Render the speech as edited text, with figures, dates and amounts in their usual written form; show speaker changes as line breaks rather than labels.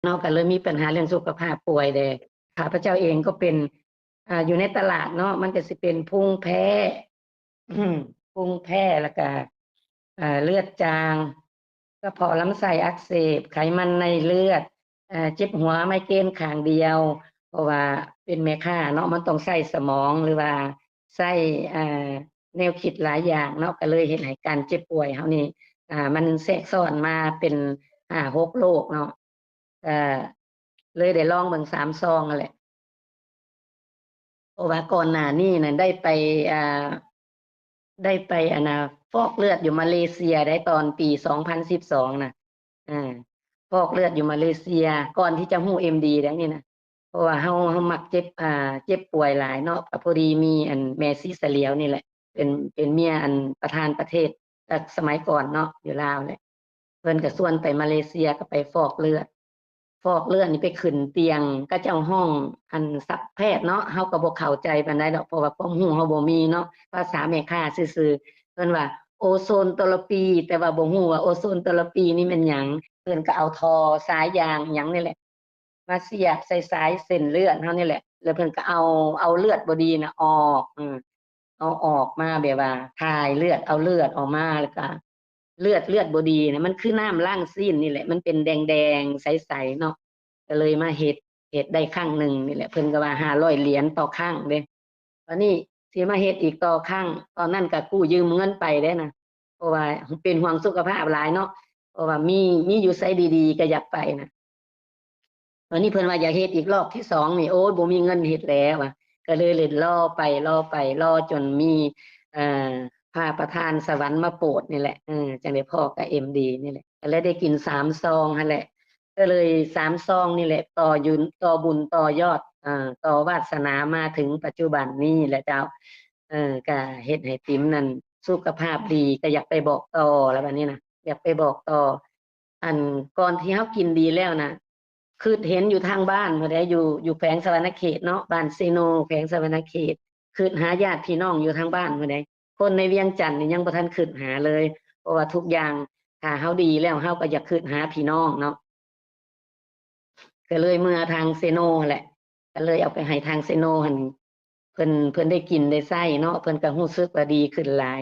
เนาะก็เลยมีปัญหาเรื่องสุขภาพป่วยเด้ข้าพเจ้าเองก็เป็นอยู่ในตลาดเนาะมันก็สิเป็นภูมิแพ้ภูมิแพ้แล้วก็เลือดจางกระเพาะลำไส้อักเสบไขมันในเลือดเจ็บหัวไมเกรนข้างเดียวเพราะว่าเป็นแม่ค้าเนาะมันต้องใช้สมองหรือว่าใช้แนวคิดหลายอย่างเนาะก็เลยเฮ็ดให้การเจ็บป่วยเฮานี่มันแทรกซ้อนมาเป็น5-6โรคเนาะเลยได้ลองเบิ่ง3ซองนั่นแหละเพราะว่าก่อนหน้านี้น่ะอ่าอันน่ะฟอกเลือดอยู่มาเลเซียได้ตอนปี2012น่ะอาฟอกเลือดอยู่มาเลเซียก่อนที่จะฮู้ MD ได้นี่นะเพราะว่าเฮามักเจ็บเจ็บป่วยหลายเนาะก็พอดีมีอันแม่ศรีเสลียวนี่แหละเป็นเมียอันประธานประเทศสมัยก่อนเนาะอยู่ลาวแหละเพิ่นก็ชวนไปมาเลเซียก็ไปฟอกเลือด ฟอกเลือดนี่ไปขึ้นเตียงเขาเจ้าห้องอันสับแพทย์เนาะเฮาก็บ่เข้าใจปานใดดอกเพราะว่าความรู้เฮาบ่มีเนาะภาษาแม่ค้าซื่อๆเพิ่นว่าโอโซนเทอราปีแต่ว่าบ่ฮู้ว่าโอโซนเทอราปีนี่แม่นหยังเพิ่นก็เอาท่อสายยางหยังนี่แหละมาเสียบใส่สายเส้นเลือดเฮานี่แหละแล้วเพิ่นก็เอาเลือดบ่ดีน่ะออกเอาออกมาแบบว่าถ่ายเลือดเอาเลือดออกมาแล้วก็เลือดบ่ดีน่ะมันคือน้ำล้างซีนนี่แหละมันเป็นแดงๆใสๆเนาะ ก็เลยมาเฮ็ดได้ครั้งหนึ่งนี่แหละเพิ่นก็ว่า500 เหรียญต่อครั้งเด้วันนี้สิมาเฮ็ดอีกต่อครั้งตอนนั้นก็กู้ยืมเงินไปเด้นะเพราะว่าเป็นห่วงสุขภาพหลายเนาะเพราะว่ามีอยู่ไสดีๆก็อยากไปนะวันนี้เพิ่นว่าอยากเฮ็ดอีกรอบที่2นี่โอ๊ยบ่มีเงินเฮ็ดแล้วว่ะก็เลยรอจนมีเอ่อพระประธานสวรรค์มาโปรดนี่แหละจังได้พ้อกับ MD นี่แหละก็เลยได้กิน3ซองหั้นแหละ ก็เลย3ซองนี่แหละต่อบุญต่อยอดต่อวาสนามาถึงปัจจุบันนี้แหละเจ้าก็เฮ็ดให้ติ๋มนั่นสุขภาพดีก็อยากไปบอกต่อแล้วบัดนี้นะอยากไปบอกต่ออันก่อนที่เฮากินดีแล้วน่ะคือเห็นอยู่ทางบ้านพุ่นเด้อยู่แขวงสะหวรรณเขตเนาะบ้านเซโนแขวงสะหวรรณเขตคือหาญาติพี่น้องอยู่ทางบ้านพุ่นเด้คนในเวียงจันทน์นี่ยังบ่ทันคิดหาเลยเพราะว่าทุกอย่างถ้าเฮาดีแล้วเฮาก็อยากคิดหาพี่น้องเนาะ ก็เลยเมื่อทางเซโนแหละก็เลยเอาไปให้ทางเซโนหั่นเพิ่นได้กินได้ไส้เนาะเพิ่นก็รู้สึกว่าดีขึ้นหลาย